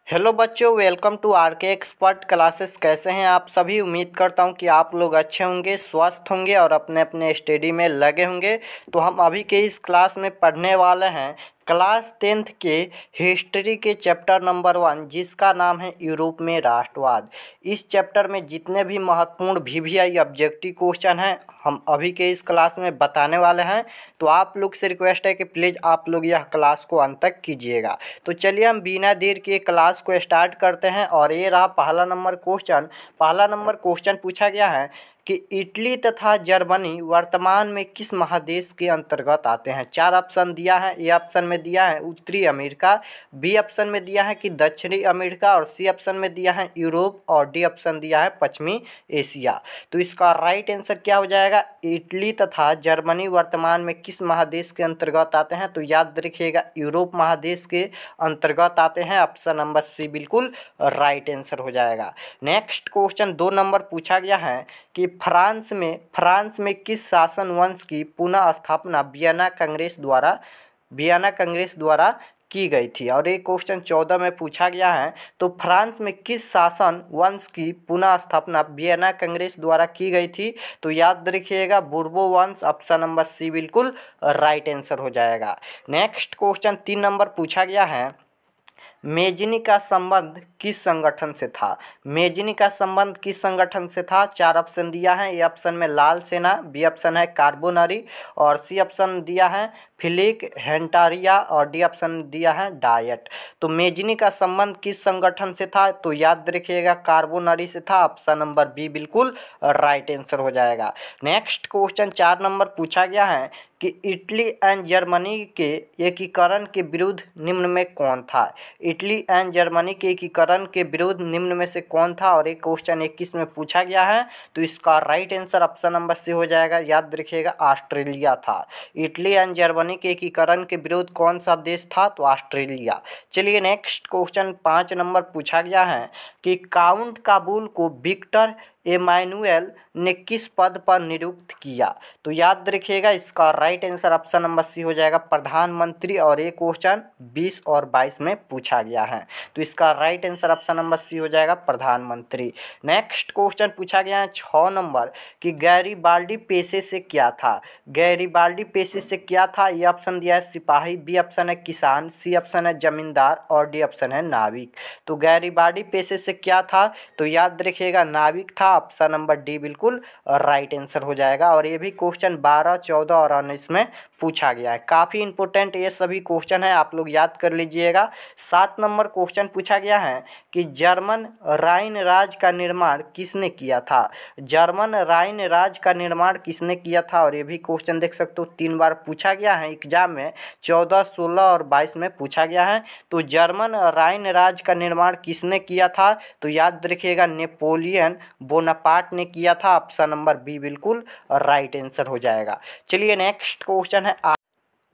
Hello बच्चों, welcome to are के expert classes. कैसे हैं आप सभी? उम्मीद करता हूं कि आप लोग अच्छे होंगे, स्वस्थ होंगे और अपने अपने स्टडी में लगे होंगे। तो हम अभी के इस क्लास में पढ़ने वाले हैं क्लास 10th के हिस्ट्री के चैप्टर नंबर 1, जिसका नाम है यूरोप में राष्ट्रवाद। इस चैप्टर में जितने भी महत्वपूर्ण वीवीआई ऑब्जेक्टिव क्वेश्चन हैं हम अभी के इस क्लास में बताने वाले हैं। तो आप लोग से रिक्वेस्ट है कि प्लीज़ आप लोग यह क्लास को अंत तक कीजिएगा। तो चलिए हम बिना देर के क्लास को स्टार्ट करते हैं। और ये रहा पहला नंबर क्वेश्चन पूछा गया है कि इटली तथा जर्मनी वर्तमान में किस महादेश के अंतर्गत आते हैं। 4 ऑप्शन दिया है। ए ऑप्शन में दिया है उत्तरी अमेरिका, बी ऑप्शन में दिया है कि दक्षिणी अमेरिका, और सी ऑप्शन में दिया है यूरोप, और डी ऑप्शन दिया है पश्चिमी एशिया। तो इसका राइट आंसर क्या हो जाएगा? इटली तथा जर्मनी वर्तमान में किस महादेश के अंतर्गत आते हैं? तो याद रखिएगा यूरोप महादेश के अंतर्गत आते हैं। ऑप्शन नंबर सी बिल्कुल राइट आंसर हो जाएगा। नेक्स्ट क्वेश्चन 2 नंबर पूछा गया है कि फ्रांस में किस शासन वंश की पुनः स्थापना वियना कांग्रेस द्वारा की गई थी। और ये क्वेश्चन 14 में पूछा गया है। तो फ्रांस में किस शासन वंश की पुनः स्थापना वियना कांग्रेस द्वारा की गई थी? तो याद रखिएगा बूर्बो वंश। ऑप्शन नंबर सी बिल्कुल राइट आंसर हो जाएगा। नेक्स्ट क्वेश्चन 3 नंबर पूछा गया है मेजनी का संबंध किस संगठन से था? मेजनी का संबंध किस संगठन से था? 4 ऑप्शन दिया है। ए ऑप्शन में लाल सेना, बी ऑप्शन है कार्बोनरी, और सी ऑप्शन दिया है फिलिक हेंटारिया, और डी ऑप्शन दिया है डायट। तो मेजनी का संबंध किस संगठन से था? तो याद रखिएगा कार्बोनरी से था। ऑप्शन नंबर बी बिल्कुल राइट आंसर हो जाएगा। नेक्स्ट क्वेश्चन 4 नंबर पूछा गया है कि इटली एंड जर्मनी के एकीकरण के विरुद्ध निम्न में कौन था? इटली एंड जर्मनी के एकीकरण के विरुद्ध निम्न में से कौन था? और एक क्वेश्चन 21 में पूछा गया है। तो इसका right answer option number C हो जाएगा। याद रखिएगा ऑस्ट्रेलिया था। इटली एंड जर्मनी के एकीकरण के विरुद्ध कौन सा देश था? तो ऑस्ट्रेलिया। चलिए नेक्स्ट क्वेश्चन 5 नंबर पूछा गया है कि काउंट काबुल को विक्टर एमानुएल ने किस पद पर नियुक्त किया? तो याद रखिएगा इसका right answer option number C हो जाएगा प्रधानमंत्री। और ये क्वेश्चन 20 और 22 में पूछा गया है। तो इसका right answer option number C हो जाएगा प्रधानमंत्री। नेक्स्ट क्वेश्चन पूछा गया है 6 नंबर कि गैरीबाल्डी पेशे से क्या था? गैरीबाल्डी पेशे से क्या था? ये ऑप्शन दिया है सिपाही, बी ऑप्शन है किसान, सी ऑप्शन है जमींदार, और डी ऑप्शन है नाविक। तो गैरीबाल्डी पेशे से क्या था? तो याद रखिएगा नाविक था। ऑप्शन नंबर डी बिल्कुल राइट आंसर हो जाएगा। और ये भी क्वेश्चन 12, 14 और 19 में पूछा गया है। काफ़ी इंपॉर्टेंट ये सभी क्वेश्चन है, आप लोग याद कर लीजिएगा। 7 नंबर क्वेश्चन पूछा गया है कि जर्मन राइन राज का निर्माण किसने किया था? जर्मन राइन राज का निर्माण किसने किया था? और ये भी क्वेश्चन देख सकते हो 3 बार पूछा गया है एग्जाम में। 14, 16 और 22 में पूछा गया है। तो जर्मन राइन राज का निर्माण किसने किया था? तो याद रखिएगा नेपोलियन बोनापार्ट ने किया था। ऑप्शन नंबर बी बिल्कुल राइट आंसर हो जाएगा। चलिए नेक्स्ट क्वेश्चन है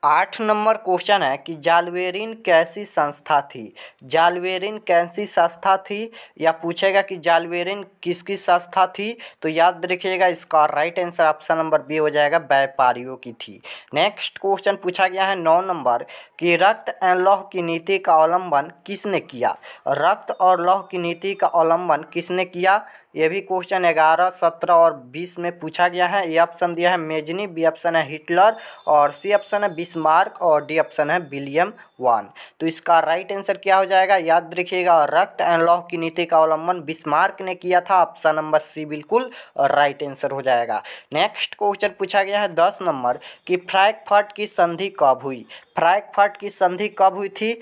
8 नंबर क्वेश्चन है कि जालवेरिन कैसी संस्था थी? जालवेरिन कैसी संस्था थी, या पूछेगा कि जालवेरिन किसकी संस्था थी? तो याद रखिएगा इसका right answer option number B हो जाएगा व्यापारियों की थी। नेक्स्ट क्वेश्चन पूछा गया है 9 नंबर कि रक्त एवं लौह की नीति का अवलंबन किसने किया? रक्त और लौह की नीति का अवलंबन किसने किया? ये भी क्वेश्चन 11, 17 और 20 में पूछा गया है। ए ऑप्शन दिया है मेजनी, बी ऑप्शन है हिटलर, और सी ऑप्शन है बिस्मार्क, और डी ऑप्शन है विलियम वान। तो इसका राइट आंसर क्या हो जाएगा? याद रखिएगा रक्त एवं लौह की नीति का अवलंबन बिस्मार्क ने किया था। ऑप्शन नंबर सी बिल्कुल राइट आंसर हो जाएगा। नेक्स्ट क्वेश्चन पूछा गया है 10 नंबर कि फ्रैंकफर्ट की संधि कब हुई? फ्रैंकफर्ट की संधि कब हुई थी?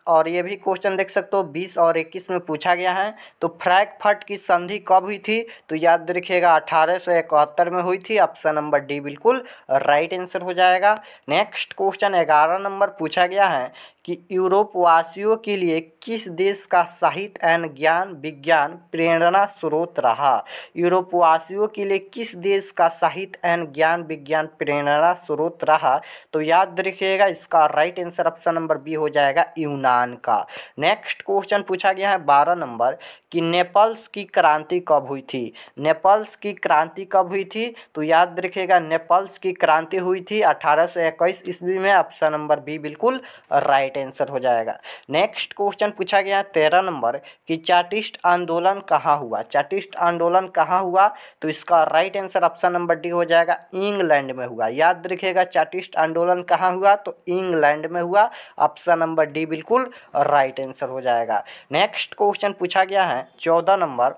और ये भी क्वेश्चन देख सकते हो 20 और 21 में पूछा गया है। तो फ्रैंकफर्ट की संधि कब हुई थी? तो याद रखिएगा 1871 में हुई थी। ऑप्शन नंबर डी बिल्कुल राइट आंसर हो जाएगा। नेक्स्ट क्वेश्चन 11 नंबर पूछा गया है कि यूरोप वासियों के लिए किस देश का साहित्य एवं ज्ञान विज्ञान प्रेरणा स्रोत रहा? यूरोप वासियों के लिए किस देश का साहित्य एवं ज्ञान विज्ञान प्रेरणा स्रोत रहा? तो याद रखिएगा इसका right answer option number B हो जाएगा यूनान का। नेक्स्ट क्वेश्चन पूछा गया है 12 नंबर कि नेपल्स की क्रांति कब हुई थी? नेपल्स की क्रांति कब हुई थी? तो याद रखिएगा नेपल्स की क्रांति हुई थी 1821 ईस्वी में। ऑप्शन नंबर बी बिल्कुल राइट राइट आंसर हो जाएगा। नेक्स्ट क्वेश्चन पूछा गया 13 नंबर कि चार्टिस्ट आंदोलन कहाँ हुआ। चार्टिस्ट आंदोलन कहाँ हुआ, तो इसका right answer option number D हो जाएगा, इंग्लैंड में हुआ। याद रखिएगा चार्टिस्ट आंदोलन कहाँ हुआ, तो इंग्लैंड में हुआ। ऑप्शन नंबर डी बिल्कुल राइट आंसर हो जाएगा। नेक्स्ट क्वेश्चन पूछा गया है 14 नंबर,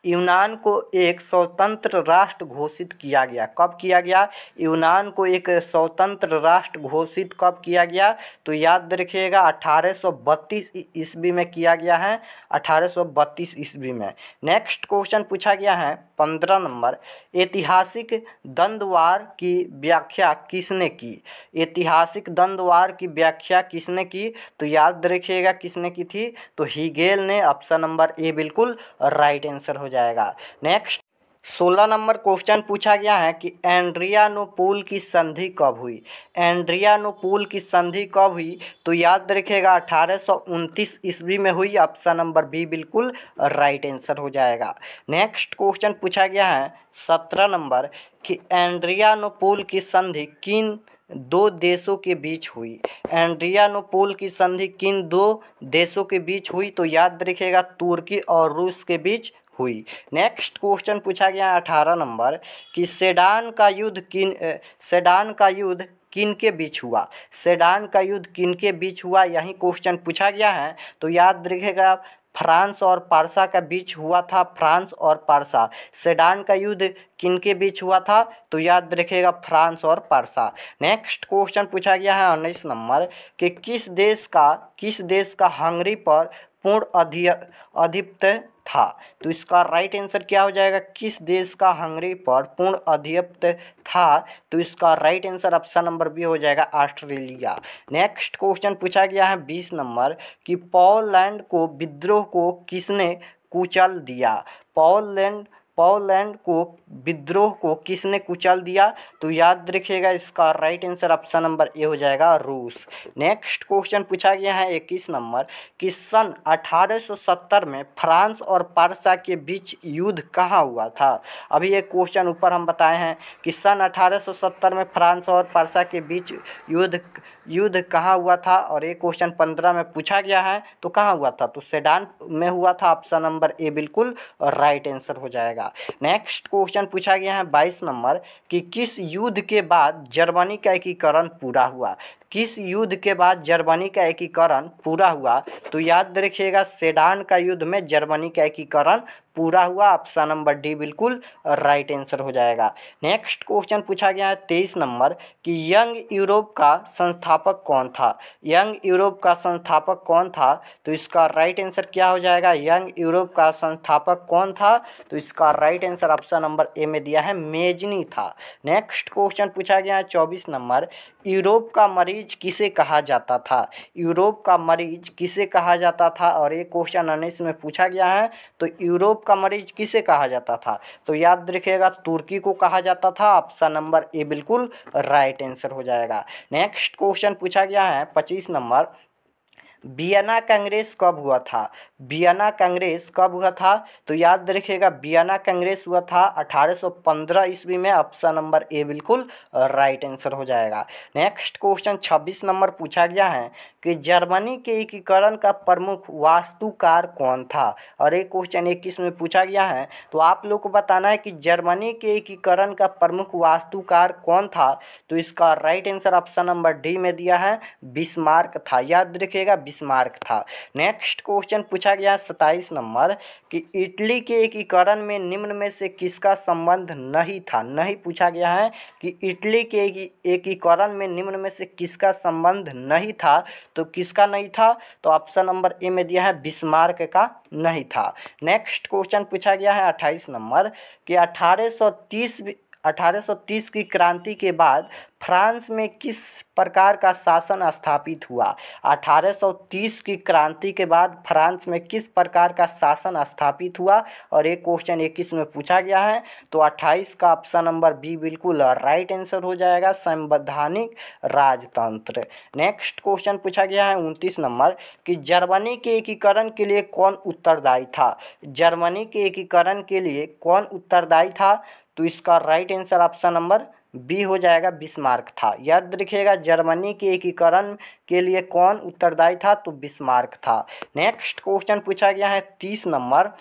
यूनान को एक स्वतंत्र राष्ट्र घोषित किया गया। कब किया गया? यूनान को एक स्वतंत्र राष्ट्र घोषित कब किया गया, तो याद रखिएगा 1832 ईस्वी में किया गया है, 1832 ईस्वी में। नेक्स्ट क्वेश्चन पूछा गया है 15 नंबर, ऐतिहासिक द्वंद्ववार की व्याख्या किसने की। ऐतिहासिक द्वंद्ववार की व्याख्या किसने की, तो याद रखिएगा किसने की थी, तो हीगेल ने। ऑप्शन नंबर ए बिल्कुल राइट आंसर हो जाएगा। नेक्स्ट 16 नंबर क्वेश्चन पूछा गया है कि एड्रियानोपुल की संधि कब हुई। एड्रियानोपुल की संधि कब हुई, तो याद रखिएगा 1829 ईस्वी में हुई। ऑप्शन नंबर बी बिल्कुल राइट आंसर हो जाएगा। नेक्स्ट क्वेश्चन पूछा गया है 17 नंबर कि एड्रियानोपुल की संधि किन दो देशों के बीच हुई। एड्रियानोपुल की संधि किन दो देशों के बीच हुई, तो याद रखिएगा तुर्की और रूस के बीच हुई। नेक्स्ट क्वेश्चन पूछा गया 18 नंबर कि सेडान का युद्ध किन के बीच हुआ। सेडान का युद्ध किन के बीच हुआ, यही क्वेश्चन पूछा गया है। तो याद रखिएगा फ्रांस और पारसा का बीच हुआ था। फ्रांस और पारसा। सेडान का युद्ध किन के बीच हुआ था, तो याद रखिएगा फ्रांस और पारसा। नेक्स्ट क्वेश्चन पूछा गया है 19 नंबर कि किस देश का हंगरी पर पूर्ण आधिपत्य था, तो इसका राइट आंसर क्या हो जाएगा, किस देश का हंगरी पर पूर्ण आधिपत्य था, तो इसका right answer option number B हो जाएगा, ऑस्ट्रेलिया। नेक्स्ट क्वेश्चन पूछा गया है 20 नंबर कि पोलैंड को विद्रोह को किसने कुचल दिया। पोलैंड को विद्रोह को किसने कुचल दिया, तो याद रखिएगा इसका right answer option number A हो जाएगा, रूस। नेक्स्ट क्वेश्चन पूछा गया है 21 नंबर कि सन 1870 में फ्रांस और पारसा के बीच युद्ध कहाँ हुआ था। अभी एक क्वेश्चन ऊपर हम बताए हैं कि सन 1870 में फ्रांस और पारसा के बीच युद्ध कहाँ हुआ था, और एक क्वेश्चन 15 में पूछा गया है, तो कहाँ हुआ था, तो सेडान में हुआ था। ऑप्शन नंबर ए बिल्कुल राइट आंसर हो जाएगा। नेक्स्ट क्वेश्चन पूछा गया है 22 नंबर कि किस युद्ध के बाद जर्मनी का एकीकरण पूरा हुआ। किस युद्ध के बाद जर्मनी का एकीकरण पूरा हुआ, तो याद रखिएगा सेडान का युद्ध में जर्मनी का एकीकरण पूरा हुआ। ऑप्शन नंबर डी बिल्कुल राइट आंसर हो जाएगा। नेक्स्ट क्वेश्चन पूछा गया है 23 नंबर कि यंग यूरोप का संस्थापक कौन था। यंग यूरोप का संस्थापक कौन था, तो इसका राइट आंसर क्या हो जाएगा, यंग यूरोप का संस्थापक कौन था, तो इसका right answer option number A में दिया है, मेजनी था। नेक्स्ट क्वेश्चन पूछा गया है 24 नंबर, यूरोप का मरीज किसे कहा जाता था। यूरोप का मरीज किसे कहा जाता था, और एक क्वेश्चन 19 में पूछा गया है, तो यूरोप का मरीज किसे कहा जाता था, तो याद रखिएगा तुर्की को कहा जाता था। ऑप्शन नंबर ए बिल्कुल राइट आंसर हो जाएगा। नेक्स्ट क्वेश्चन पूछा गया है 25 नंबर, वियना कांग्रेस कब हुआ था। वियना कांग्रेस कब हुआ था, तो याद रखिएगा वियना कांग्रेस हुआ था 1815 ईस्वी में। ऑप्शन नंबर ए बिल्कुल राइट आंसर हो जाएगा। नेक्स्ट क्वेश्चन 26 नंबर पूछा गया है कि जर्मनी के एकीकरण का प्रमुख वास्तुकार कौन था, और एक क्वेश्चन 21 में पूछा गया है, तो आप लोग को बताना है कि जर्मनी के एकीकरण का प्रमुख वास्तुकार कौन था, तो इसका right answer option number D में दिया है, बिस्मार्क था। याद रखिएगा बिस्मार्क था। नेक्स्ट क्वेश्चन पूछा गया 27 नंबर कि इटली के एकीकरण में निम्न में से किसका संबंध नहीं था। नहीं पूछा गया है कि इटली के एकीकरण में निम्न में से किसका संबंध नहीं था, तो किसका नहीं था, तो ऑप्शन नंबर ए में दिया है, बिस्मार्क का नहीं था। नेक्स्ट क्वेश्चन पूछा गया है 28 नंबर कि 1830 की क्रांति के बाद फ्रांस में किस प्रकार का शासन स्थापित हुआ। 1830 की क्रांति के बाद फ्रांस में किस प्रकार का शासन स्थापित हुआ, और एक क्वेश्चन 21 में पूछा गया है, तो 28 का ऑप्शन नंबर बी बिल्कुल राइट आंसर हो जाएगा, संवैधानिक राजतंत्र। नेक्स्ट क्वेश्चन पूछा गया है 29 नंबर कि जर्मनी के एकीकरण के लिए कौन उत्तरदायी था। जर्मनी के एकीकरण के लिए कौन उत्तरदायी था, तो इसका right answer option number B हो जाएगा बिस्मार्क था। याद रखिएगा जर्मनी के एकीकरण के लिए कौन उत्तरदायी था, तो बिस्मार्क था। नेक्स्ट क्वेश्चन पूछा गया है 30 नंबर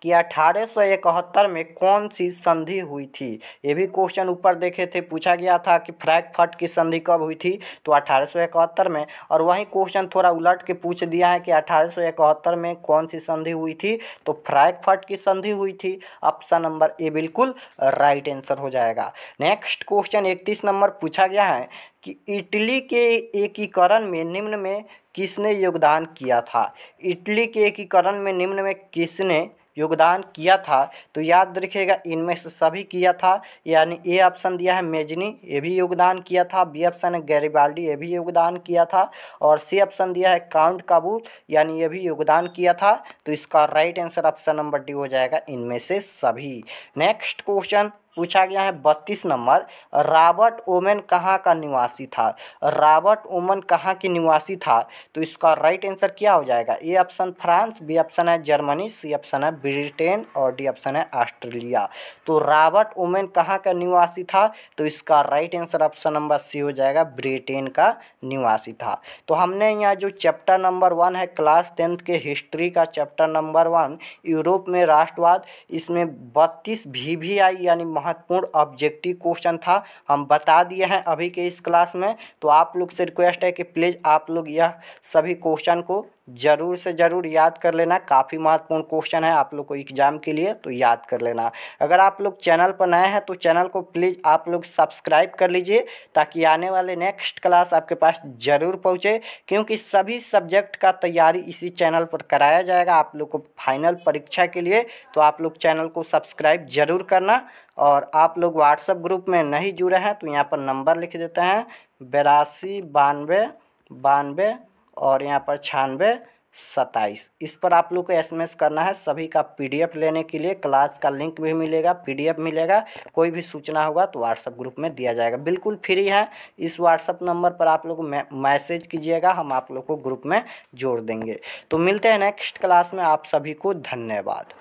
कि 1871 में कौन सी संधि हुई थी। ये भी क्वेश्चन ऊपर देखे थे, पूछा गया था कि फ्रैंकफर्ट की संधि कब हुई थी, तो 1871 में। और वही क्वेश्चन थोड़ा उलट के पूछ दिया है कि 1871 में कौन सी संधि हुई थी, तो फ्रैंकफर्ट की संधि हुई थी। ऑप्शन नंबर ए बिल्कुल राइट आंसर हो जाएगा। नेक्स्ट क्वेश्चन 31 नंबर पूछा गया है कि इटली के एकीकरण में निम्न में किसने योगदान किया था। इटली के एकीकरण में निम्न में किसने योगदान किया था, तो याद रखिएगा इनमें से सभी किया था। यानी ए ऑप्शन दिया है मेजनी, ये भी योगदान किया था। बी ऑप्शन है गैरिबाल्डी, ये भी योगदान किया था। और सी ऑप्शन दिया है काउंट काबूल, यानी ये भी योगदान किया था। तो इसका right answer option number D हो जाएगा, इनमें से सभी। नेक्स्ट क्वेश्चन पूछा गया है 32 नंबर, रॉबर्ट ओवेन कहाँ का निवासी था। रॉबर्ट ओवेन कहाँ के निवासी था, तो इसका राइट आंसर क्या हो जाएगा। A option France, B option है जर्मनी, सी ऑप्शन है ब्रिटेन और डी ऑप्शन है ऑस्ट्रेलिया। तो रॉबर्ट ओवेन कहाँ का निवासी था, तो इसका right answer option number C हो जाएगा, ब्रिटेन का निवासी था। तो हमने यहाँ जो चैप्टर नंबर 1 है क्लास 10th के हिस्ट्री का चैप्टर नंबर 1 यूरोप में राष्ट्रवाद, इसमें 32 VVI यानी महत्वपूर्ण ऑब्जेक्टिव क्वेश्चन था, हम बता दिए हैं अभी के इस क्लास में। तो आप लोग से रिक्वेस्ट है कि प्लीज़ आप लोग यह सभी क्वेश्चन को ज़रूर से ज़रूर याद कर लेना। काफ़ी महत्वपूर्ण क्वेश्चन है आप लोग को एग्जाम के लिए, तो याद कर लेना। अगर आप लोग चैनल पर नए हैं तो चैनल को प्लीज़ आप लोग सब्सक्राइब कर लीजिए, ताकि आने वाले नेक्स्ट क्लास आपके पास ज़रूर पहुँचे, क्योंकि सभी सब्जेक्ट का तैयारी इसी चैनल पर कराया जाएगा आप लोग को फाइनल परीक्षा के लिए। तो आप लोग चैनल को सब्सक्राइब ज़रूर करना। और आप लोग व्हाट्सएप ग्रुप में नहीं जुड़े हैं तो यहाँ पर नंबर लिख देते हैं 82 92 92 और यहाँ पर 96 27। इस पर आप लोग को SMS करना है। सभी का PDF लेने के लिए क्लास का लिंक भी मिलेगा, PDF मिलेगा। कोई भी सूचना होगा तो व्हाट्सएप ग्रुप में दिया जाएगा, बिल्कुल फ्री है। इस व्हाट्सएप नंबर पर आप लोग मैसेज कीजिएगा, हम आप लोग को ग्रुप में जोड़ देंगे। तो मिलते हैं नेक्स्ट क्लास में, आप सभी को धन्यवाद।